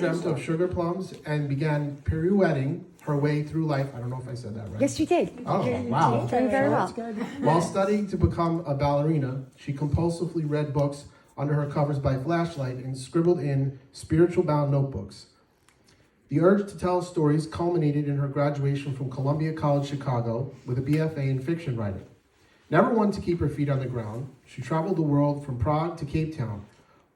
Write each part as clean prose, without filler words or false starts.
dreamt of sugar plums and began pirouetting her way through life. I don't know if I said that right. Yes, you did. Oh, wow. Doing very well. While studying to become a ballerina, she compulsively read books under her covers by flashlight and scribbled in spiritual-bound notebooks. The urge to tell stories culminated in her graduation from Columbia College Chicago with a BFA in fiction writing. Never one to keep her feet on the ground, she traveled the world from Prague to Cape Town.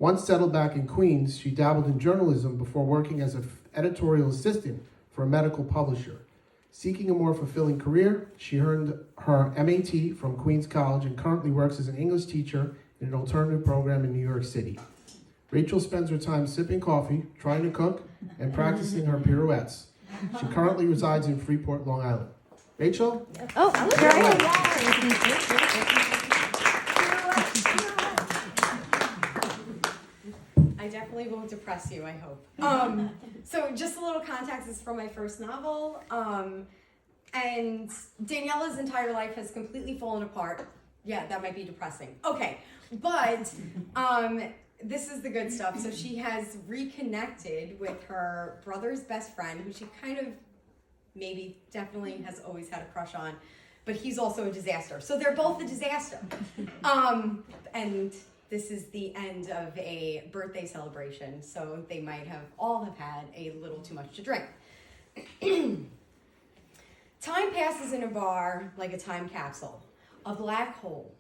Once settled back in Queens, she dabbled in journalism before working as an editorial assistant for a medical publisher. Seeking a more fulfilling career, she earned her MAT from Queens College and currently works as an English teacher in an alternative program in New York City. Rachel spends her time sipping coffee, trying to cook, and practicing her pirouettes. She currently resides in Freeport, Long Island. Rachel? Oh, great. I definitely won't depress you, I hope. So just a little context, this is from my first novel. And Daniela's entire life has completely fallen apart. Yeah, that might be depressing. Okay, but this is the good stuff. So she has reconnected with her brother's best friend, who she kind of maybe definitely has always had a crush on, but he's also a disaster. So they're both a disaster. And this is the end of a birthday celebration, so they might have all have had a little too much to drink. Time passes in a bar like a time capsule, a black hole.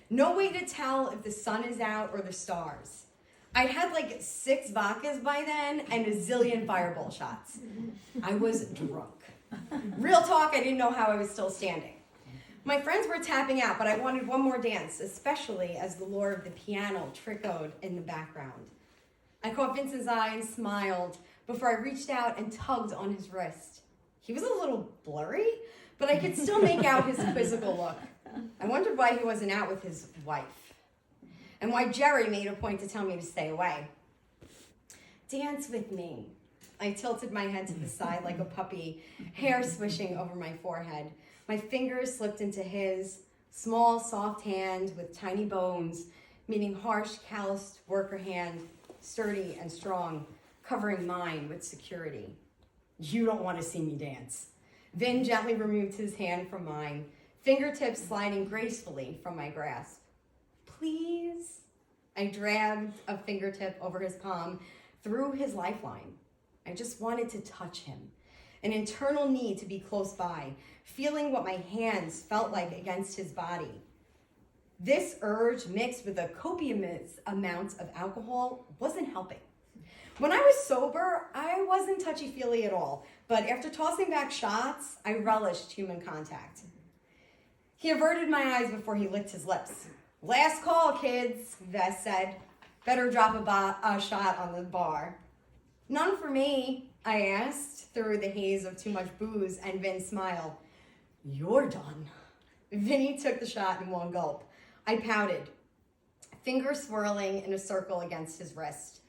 No way to tell if the sun is out or the stars. I'd had like 6 vodkas by then and a zillion fireball shots. I was drunk. Real talk, I didn't know how I was still standing. My friends were tapping out, but I wanted one more dance, especially as the lure of the piano trickled in the background. I caught Vincent's eye and smiled before I reached out and tugged on his wrist. He was a little blurry, but I could still make out his quizzical look. I wondered why he wasn't out with his wife, and why Jerry made a point to tell me to stay away. Dance with me. I tilted my head to the side like a puppy, hair swishing over my forehead. My fingers slipped into his small, soft hand with tiny bones, meaning harsh, calloused worker hand, sturdy and strong, covering mine with security. You don't want to see me dance. Vin gently removed his hand from mine, fingertips sliding gracefully from my grasp. Please? I dragged a fingertip over his palm, through his lifeline. I just wanted to touch him. An internal need to be close by, feeling what my hands felt like against his body. This urge, mixed with a copious amount of alcohol, wasn't helping. When I was sober, I wasn't touchy-feely at all, but after tossing back shots, I relished human contact. He averted my eyes before he licked his lips. Last call, kids, Vess said. Better drop a shot on the bar. None for me, I asked, through the haze of too much booze, and Vin smiled. You're done. Vinny took the shot in one gulp. I pouted, fingers swirling in a circle against his wrist.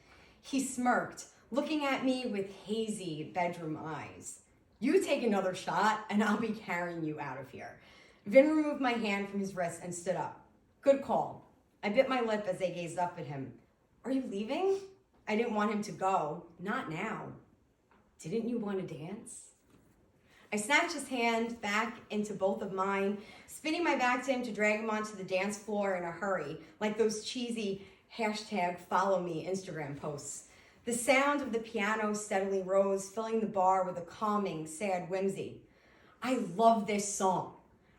He smirked, looking at me with hazy bedroom eyes. You take another shot, and I'll be carrying you out of here. Vin removed my hand from his wrist and stood up. Good call. I bit my lip as I gazed up at him. Are you leaving? I didn't want him to go. Not now. Didn't you want to dance? I snatched his hand back into both of mine, spinning my back to him to drag him onto the dance floor in a hurry, like those cheesy #FollowMe Instagram posts. The sound of the piano steadily rose, filling the bar with a calming, sad whimsy. I love this song.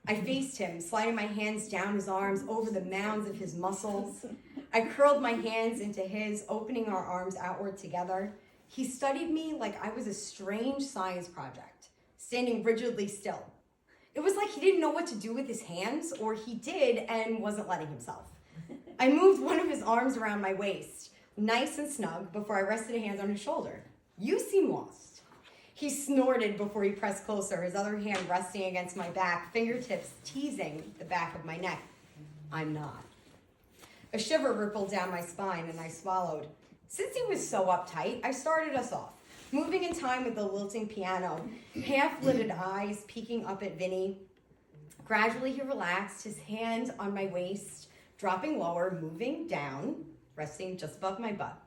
I faced him, sliding my hands down his arms over the mounds of his muscles. I curled my hands into his, opening our arms outward together. He studied me like I was a strange science project, standing rigidly still. It was like he didn't know what to do with his hands, or he did and wasn't letting himself. I moved one of his arms around my waist, nice and snug, before I rested a hand on his shoulder. You seem lost. He snorted before he pressed closer, his other hand resting against my back, fingertips teasing the back of my neck. I'm not. A shiver rippled down my spine and I swallowed. Since he was so uptight, I started us off, moving in time with the lilting piano, half-lidded eyes peeking up at Vinny. Gradually he relaxed, his hand on my waist, dropping lower, moving down, resting just above my butt.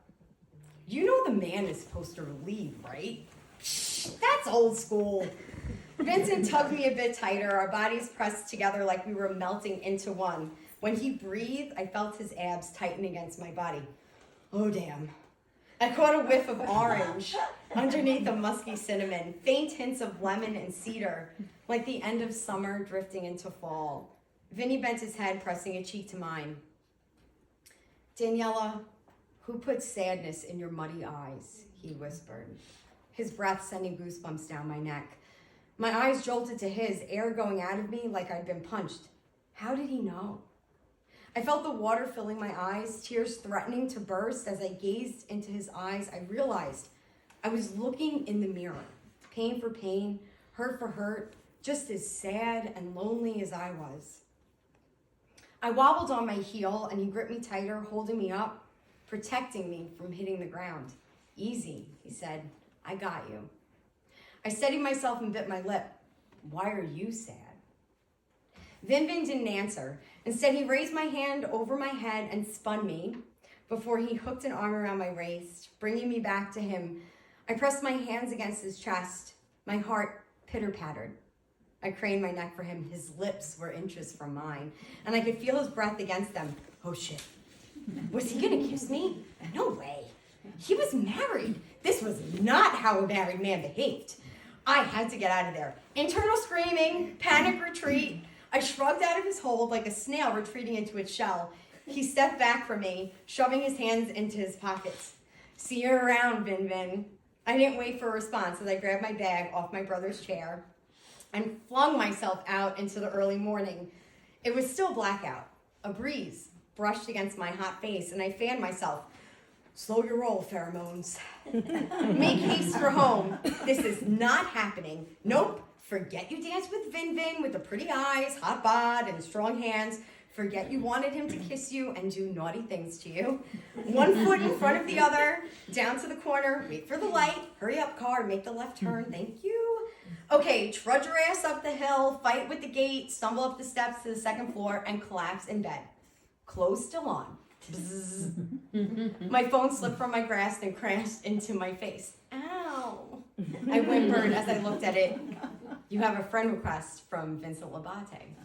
You know the man is supposed to leave, right? That's old school. Vincent tugged me a bit tighter, our bodies pressed together like we were melting into one. When he breathed, I felt his abs tighten against my body. Oh, damn. I caught a whiff of orange underneath the musky cinnamon, faint hints of lemon and cedar, like the end of summer drifting into fall. Vinny bent his head, pressing a cheek to mine. Daniela, who put sadness in your muddy eyes? He whispered, his breath sending goosebumps down my neck. My eyes jolted to his, air going out of me like I'd been punched. How did he know? I felt the water filling my eyes, tears threatening to burst. As I gazed into his eyes, I realized I was looking in the mirror, pain for pain, hurt for hurt, just as sad and lonely as I was. I wobbled on my heel, and he gripped me tighter, holding me up, protecting me from hitting the ground. Easy, he said. I got you. I steadied myself and bit my lip. Why are you sad? Vin didn't answer. Instead, he raised my hand over my head and spun me before he hooked an arm around my waist, bringing me back to him. I pressed my hands against his chest. My heart pitter-pattered. I craned my neck for him. His lips were inches from mine, and I could feel his breath against them. Oh, shit. Was he gonna kiss me? No way. He was married. This was not how a married man behaved. I had to get out of there. Internal screaming, panic retreat. I shrugged out of his hold like a snail retreating into its shell. He stepped back from me, shoving his hands into his pockets. See you around, Vin. I didn't wait for a response as I grabbed my bag off my brother's chair and flung myself out into the early morning. It was still blackout. A breeze brushed against my hot face, and I fanned myself. Slow your roll, pheromones. Make haste for home. This is not happening. Nope. Forget you danced with Vin with the pretty eyes, hot bod, and strong hands. Forget you wanted him to kiss you and do naughty things to you. One foot in front of the other, down to the corner, wait for the light, hurry up car, make the left turn, thank you. Okay, trudge your ass up the hill, fight with the gate, stumble up the steps to the second floor, and collapse in bed. Clothes still on. My phone slipped from my grasp and crashed into my face. Ow! I whimpered as I looked at it. You have a friend request from Vincent Labate.